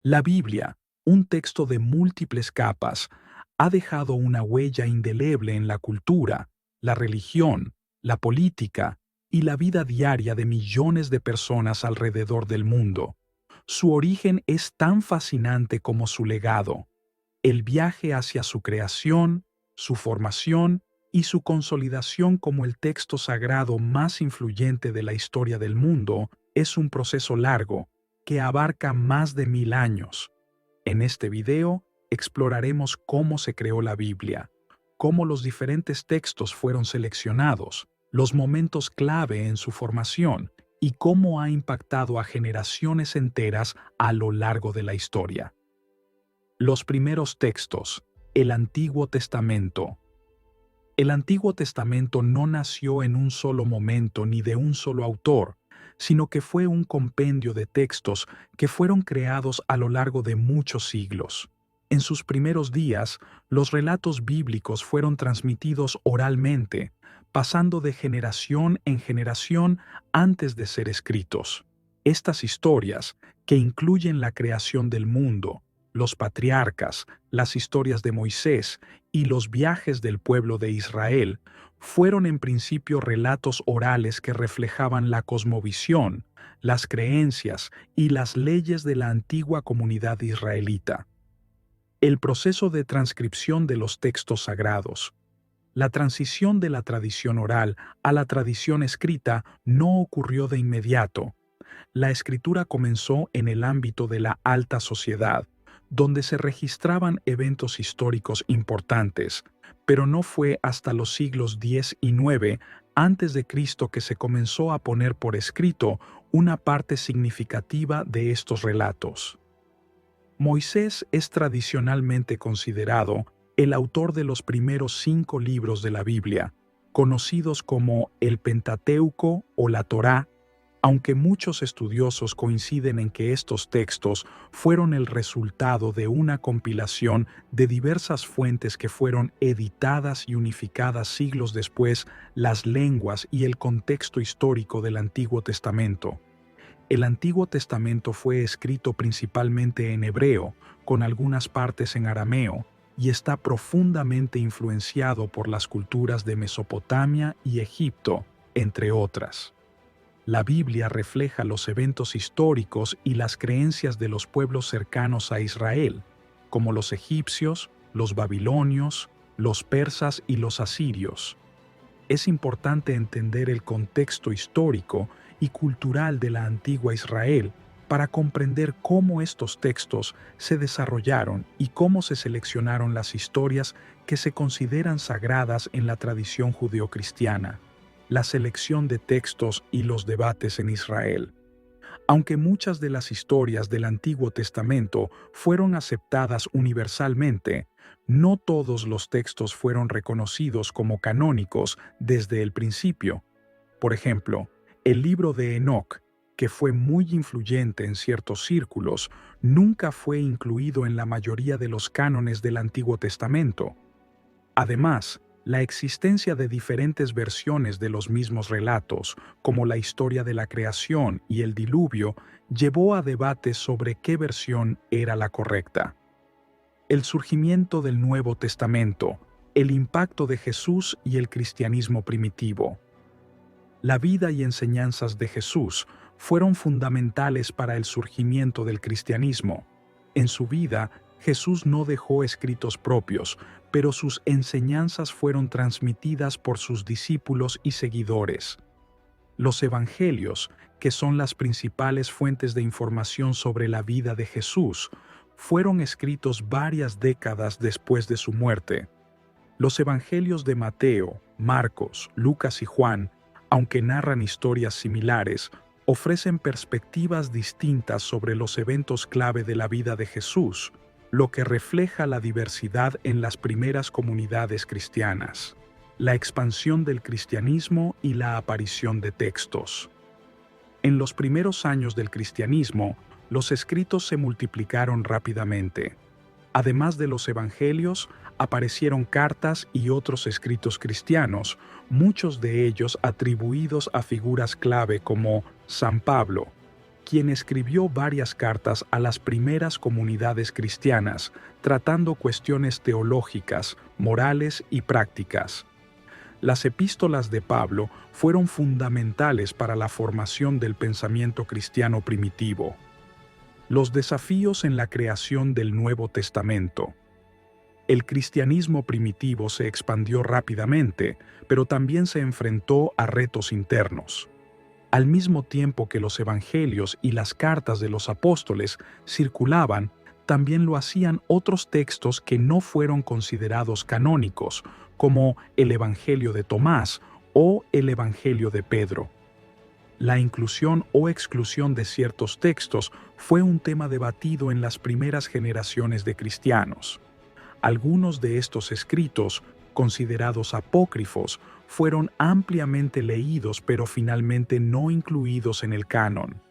La Biblia, un texto de múltiples capas, ha dejado una huella indeleble en la cultura, la religión, la política y la vida diaria de millones de personas alrededor del mundo. Su origen es tan fascinante como su legado. El viaje hacia su creación, su formación y su consolidación como el texto sagrado más influyente de la historia del mundo es un proceso largo que abarca más de 1000 años. En este video exploraremos cómo se creó la Biblia, cómo los diferentes textos fueron seleccionados, los momentos clave en su formación y cómo ha impactado a generaciones enteras a lo largo de la historia. Los primeros textos, el Antiguo Testamento. El Antiguo Testamento no nació en un solo momento ni de un solo autor, sino que fue un compendio de textos que fueron creados a lo largo de muchos siglos. En sus primeros días, los relatos bíblicos fueron transmitidos oralmente, pasando de generación en generación antes de ser escritos. Estas historias, que incluyen la creación del mundo, los patriarcas, las historias de Moisés y los viajes del pueblo de Israel, fueron en principio relatos orales que reflejaban la cosmovisión, las creencias y las leyes de la antigua comunidad israelita. El proceso de transcripción de los textos sagrados. La transición de la tradición oral a la tradición escrita no ocurrió de inmediato. La escritura comenzó en el ámbito de la alta sociedad, donde se registraban eventos históricos importantes, pero no fue hasta los siglos X y IX antes de Cristo que se comenzó a poner por escrito una parte significativa de estos relatos. Moisés es tradicionalmente considerado el autor de los primeros 5 libros de la Biblia, conocidos como el Pentateuco o la Torá, aunque muchos estudiosos coinciden en que estos textos fueron el resultado de una compilación de diversas fuentes que fueron editadas y unificadas siglos después las lenguas y el contexto histórico del Antiguo Testamento. El Antiguo Testamento fue escrito principalmente en hebreo, con algunas partes en arameo, y está profundamente influenciado por las culturas de Mesopotamia y Egipto, entre otras. La Biblia refleja los eventos históricos y las creencias de los pueblos cercanos a Israel, como los egipcios, los babilonios, los persas y los asirios. Es importante entender el contexto histórico y cultural de la antigua Israel para comprender cómo estos textos se desarrollaron y cómo se seleccionaron las historias que se consideran sagradas en la tradición judeocristiana. La selección de textos y los debates en Israel. Aunque muchas de las historias del Antiguo Testamento fueron aceptadas universalmente, no todos los textos fueron reconocidos como canónicos desde el principio. Por ejemplo, el libro de Enoc, que fue muy influyente en ciertos círculos, nunca fue incluido en la mayoría de los cánones del Antiguo Testamento. Además, la existencia de diferentes versiones de los mismos relatos, como la historia de la creación y el diluvio, llevó a debates sobre qué versión era la correcta. El surgimiento del Nuevo Testamento, el impacto de Jesús y el cristianismo primitivo. La vida y enseñanzas de Jesús fueron fundamentales para el surgimiento del cristianismo. En su vida, Jesús no dejó escritos propios, pero sus enseñanzas fueron transmitidas por sus discípulos y seguidores. Los evangelios, que son las principales fuentes de información sobre la vida de Jesús, fueron escritos varias décadas después de su muerte. Los evangelios de Mateo, Marcos, Lucas y Juan, aunque narran historias similares, ofrecen perspectivas distintas sobre los eventos clave de la vida de Jesús, lo que refleja la diversidad en las primeras comunidades cristianas, la expansión del cristianismo y la aparición de textos. En los primeros años del cristianismo, los escritos se multiplicaron rápidamente. Además de los evangelios, aparecieron cartas y otros escritos cristianos, muchos de ellos atribuidos a figuras clave como San Pablo, quien escribió varias cartas a las primeras comunidades cristianas, tratando cuestiones teológicas, morales y prácticas. Las epístolas de Pablo fueron fundamentales para la formación del pensamiento cristiano primitivo. Los desafíos en la creación del Nuevo Testamento. El cristianismo primitivo se expandió rápidamente, pero también se enfrentó a retos internos. Al mismo tiempo que los evangelios y las cartas de los apóstoles circulaban, también lo hacían otros textos que no fueron considerados canónicos, como el Evangelio de Tomás o el Evangelio de Pedro. La inclusión o exclusión de ciertos textos fue un tema debatido en las primeras generaciones de cristianos. Algunos de estos escritos, considerados apócrifos, fueron ampliamente leídos pero finalmente no incluidos en el canon.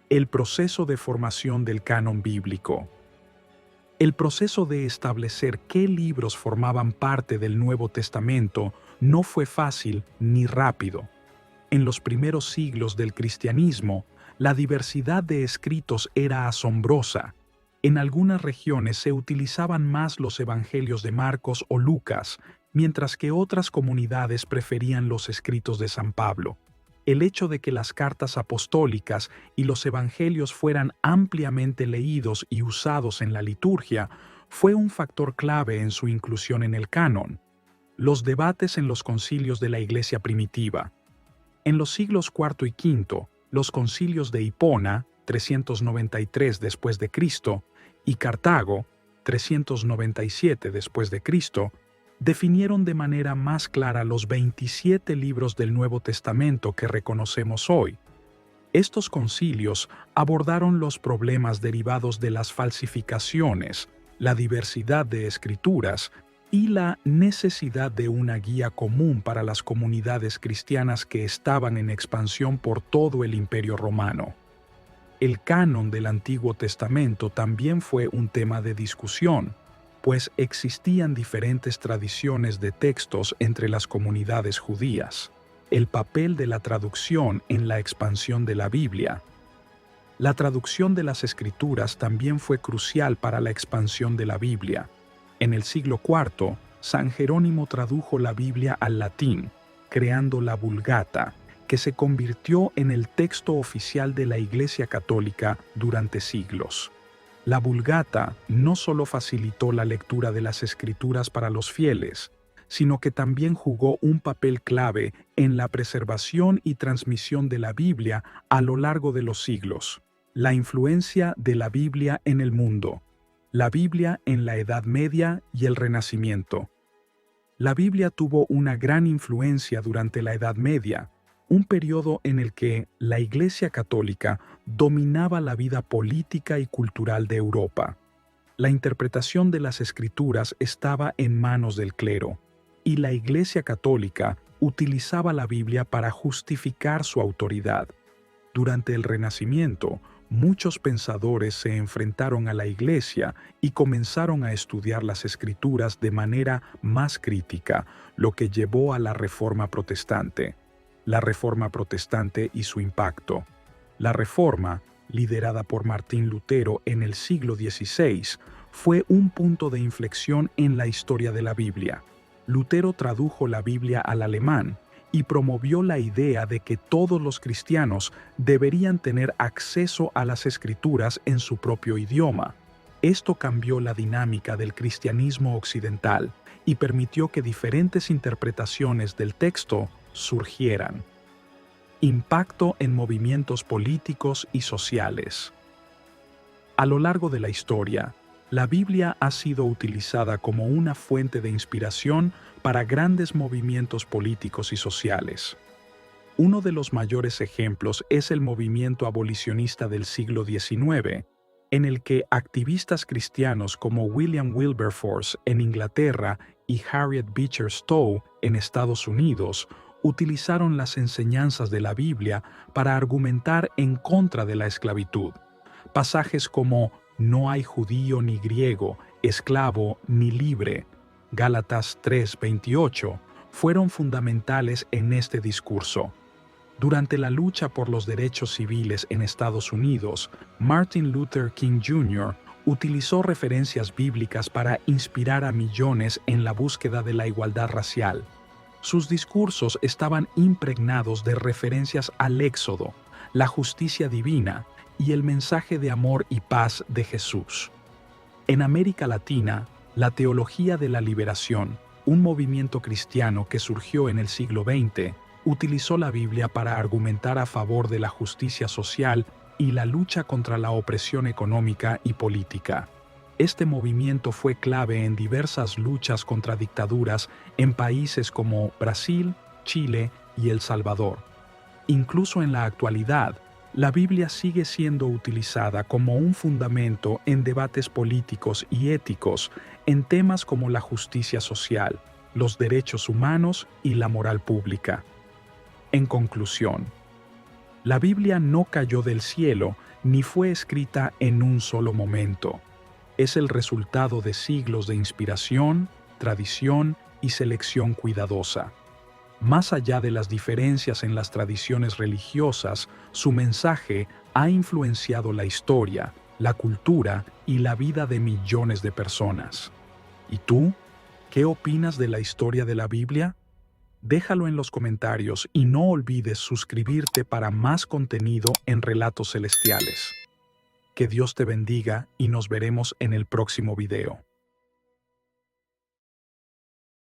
El proceso de formación del canon bíblico. El proceso de establecer qué libros formaban parte del Nuevo Testamento no fue fácil ni rápido. En los primeros siglos del cristianismo, la diversidad de escritos era asombrosa. En algunas regiones se utilizaban más los evangelios de Marcos o Lucas, mientras que otras comunidades preferían los escritos de San Pablo. El hecho de que las cartas apostólicas y los evangelios fueran ampliamente leídos y usados en la liturgia fue un factor clave en su inclusión en el canon. Los debates en los concilios de la Iglesia primitiva. En los siglos IV y V, los concilios de Hipona, 393 después de Cristo, y Cartago, 397 después de Cristo, definieron de manera más clara los 27 libros del Nuevo Testamento que reconocemos hoy. Estos concilios abordaron los problemas derivados de las falsificaciones, la diversidad de escrituras y la necesidad de una guía común para las comunidades cristianas que estaban en expansión por todo el Imperio Romano. El canon del Antiguo Testamento también fue un tema de discusión, pues existían diferentes tradiciones de textos entre las comunidades judías. El papel de la traducción en la expansión de la Biblia. La traducción de las Escrituras también fue crucial para la expansión de la Biblia. En el siglo IV, San Jerónimo tradujo la Biblia al latín, creando la Vulgata, que se convirtió en el texto oficial de la Iglesia Católica durante siglos. La Vulgata no solo facilitó la lectura de las Escrituras para los fieles, sino que también jugó un papel clave en la preservación y transmisión de la Biblia a lo largo de los siglos. La influencia de la Biblia en el mundo. La Biblia en la Edad Media y el Renacimiento. La Biblia tuvo una gran influencia durante la Edad Media, un periodo en el que la Iglesia Católica dominaba la vida política y cultural de Europa. La interpretación de las Escrituras estaba en manos del clero, y la Iglesia Católica utilizaba la Biblia para justificar su autoridad. Durante el Renacimiento, muchos pensadores se enfrentaron a la Iglesia y comenzaron a estudiar las Escrituras de manera más crítica, lo que llevó a la Reforma Protestante. La Reforma Protestante y su impacto. La Reforma, liderada por Martín Lutero en el siglo XVI, fue un punto de inflexión en la historia de la Biblia. Lutero tradujo la Biblia al alemán y promovió la idea de que todos los cristianos deberían tener acceso a las Escrituras en su propio idioma. Esto cambió la dinámica del cristianismo occidental y permitió que diferentes interpretaciones del texto surgieran. Impacto en movimientos políticos y sociales. A lo largo de la historia, la Biblia ha sido utilizada como una fuente de inspiración para grandes movimientos políticos y sociales. Uno de los mayores ejemplos es el movimiento abolicionista del siglo XIX, en el que activistas cristianos como William Wilberforce en Inglaterra y Harriet Beecher Stowe en Estados Unidos utilizaron las enseñanzas de la Biblia para argumentar en contra de la esclavitud. Pasajes como «No hay judío ni griego, esclavo ni libre», Gálatas 3:28, fueron fundamentales en este discurso. Durante la lucha por los derechos civiles en Estados Unidos, Martin Luther King Jr. utilizó referencias bíblicas para inspirar a millones en la búsqueda de la igualdad racial. Sus discursos estaban impregnados de referencias al Éxodo, la justicia divina y el mensaje de amor y paz de Jesús. En América Latina, la teología de la liberación, un movimiento cristiano que surgió en el siglo XX, utilizó la Biblia para argumentar a favor de la justicia social y la lucha contra la opresión económica y política. Este movimiento fue clave en diversas luchas contra dictaduras en países como Brasil, Chile y El Salvador. Incluso en la actualidad, la Biblia sigue siendo utilizada como un fundamento en debates políticos y éticos en temas como la justicia social, los derechos humanos y la moral pública. En conclusión, la Biblia no cayó del cielo ni fue escrita en un solo momento. Es el resultado de siglos de inspiración, tradición y selección cuidadosa. Más allá de las diferencias en las tradiciones religiosas, su mensaje ha influenciado la historia, la cultura y la vida de millones de personas. ¿Y tú? ¿Qué opinas de la historia de la Biblia? Déjalo en los comentarios y no olvides suscribirte para más contenido en Relatos Celestiales. Que Dios te bendiga y nos veremos en el próximo video.